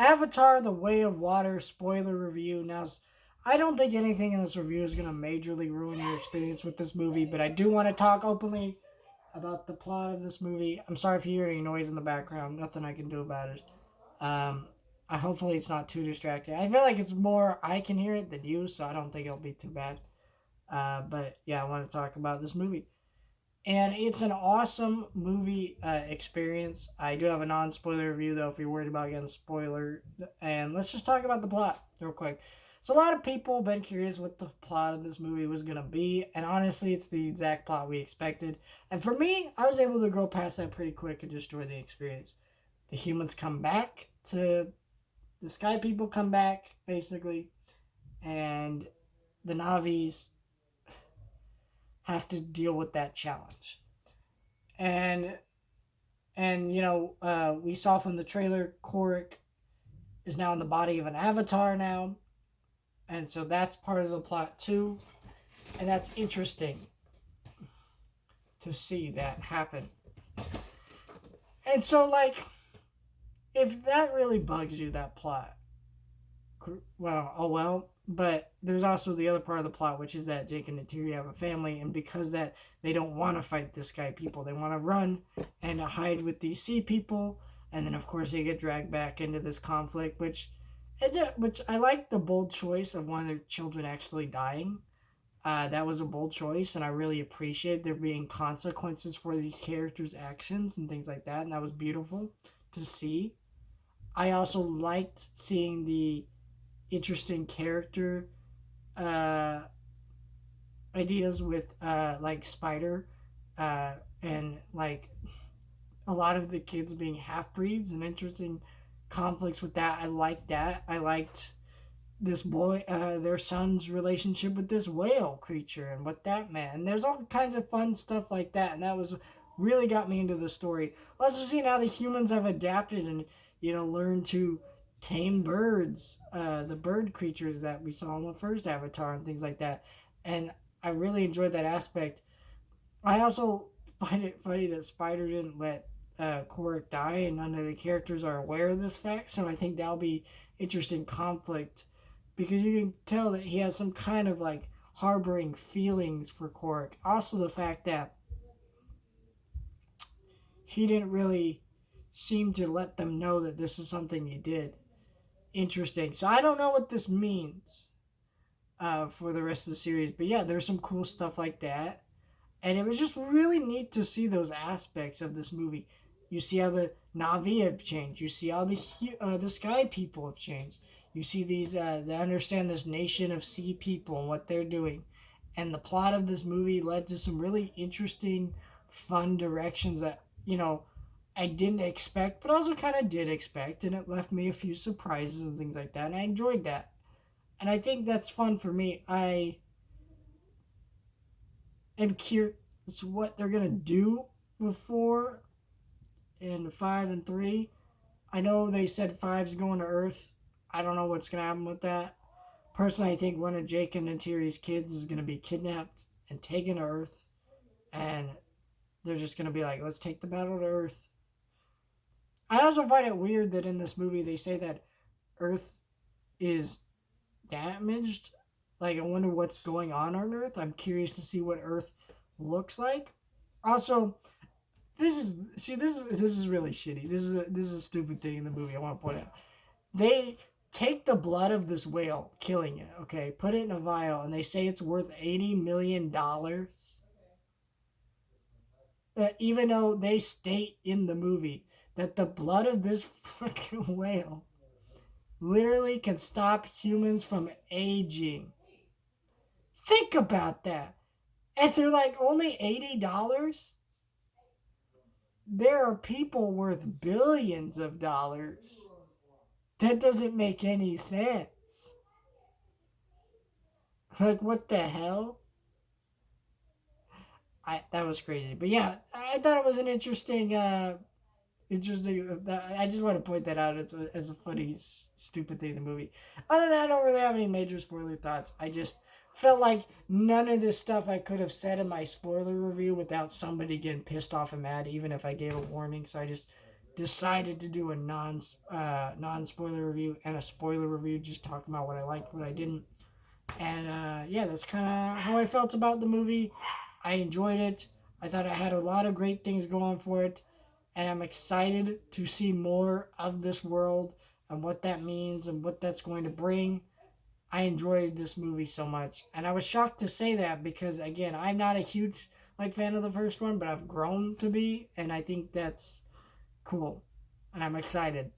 Avatar: The Way of Water spoiler review. Now, I don't think anything in this review is going to majorly ruin your experience with this movie, but I do want to talk openly about the plot of this movie. I'm sorry if you hear any noise in the background. Nothing I can do about it. Um, hopefully it's not too distracting. I feel like it's more I can hear it than you, so I don't think it'll be too bad. But yeah, I want to talk about this movie. And it's an awesome movie experience. I do have a non spoiler review, though, if you're worried about getting spoiler. And let's just talk about the plot real quick. So, a lot of people have been curious what the plot of this movie was going to be. And honestly, it's the exact plot we expected. And for me, I was able to go past that pretty quick and just enjoy the experience. The humans come back to. The sky people come back, basically. And the Navis have to deal with that challenge. And we saw from the trailer, Korik is now in the body of an avatar now, and so that's part of the plot too, and that's interesting to see that happen. And so, like, if that really bugs you, that plot, well, oh well. But there's also the other part of the plot, which is that Jake and Neytiri have a family, and because that they don't want to fight the sky people, they want to run and hide with these sea people, and then of course they get dragged back into this conflict, which I like the bold choice of one of their children actually dying. That was a bold choice, and I really appreciate there being consequences for these characters' actions and things like that, and that was beautiful to see. I also liked seeing the interesting character uh, ideas with like Spider and like a lot of the kids being half breeds and interesting conflicts with that. I liked that. I liked this boy, their son's relationship with this whale creature and what that meant. And there's all kinds of fun stuff like that, and that was really got me into the story. Also, seeing how the humans have adapted and learned to tame birds, the bird creatures that we saw in the first Avatar and things like that. And I really enjoyed that aspect. I also find it funny that Spider didn't let Korik die, and none of the characters are aware of this fact. So I think that'll be interesting conflict because you can tell that he has some kind of like harboring feelings for Korik. Also, the fact that he didn't really seem to let them know that this is something he did. Interesting. So I don't know what this means for the rest of the series, but yeah, there's some cool stuff like that, and it was just really neat to see those aspects of this movie. You see how the Navi have changed. You see how the Sky people have changed. You see these they understand this nation of sea people and what they're doing, and the plot of this movie led to some really interesting, fun directions that I didn't expect, but also kind of did expect, and it left me a few surprises and things like that, and I enjoyed that. And I think that's fun for me. I am curious what they're gonna do with 4 and 5 and 3. I know they said five's going to Earth. I don't know what's gonna happen with that. Personally, I think one of Jake and Interior's kids is gonna be kidnapped and taken to Earth, and they're just gonna be like, let's take the battle to Earth. I also find it weird that in this movie they say that Earth is damaged. Like, I wonder what's going on Earth. I'm curious to see what Earth looks like. Also, this is really shitty. This is a stupid thing in the movie. I want to point out. They take the blood of this whale, killing it. Okay, put it in a vial, and they say it's worth $80 million. Even though they state in the movie that the blood of this fucking whale literally can stop humans from aging. Think about that. And they're like only $80. There are people worth billions of dollars. That doesn't make any sense. Like, what the hell? That was crazy. But yeah, I thought it was an interesting. I just want to point that out as a funny, stupid thing in the movie. Other than that, I don't really have any major spoiler thoughts. I just felt like none of this stuff I could have said in my spoiler review without somebody getting pissed off and mad, even if I gave a warning. So I just decided to do a non spoiler review and a spoiler review, just talking about what I liked, what I didn't. And yeah, that's kind of how I felt about the movie. I enjoyed it. I thought it had a lot of great things going for it. And I'm excited to see more of this world and what that means and what that's going to bring. I enjoyed this movie so much. And I was shocked to say that because, again, I'm not a huge fan of the first one, but I've grown to be. And I think that's cool. And I'm excited.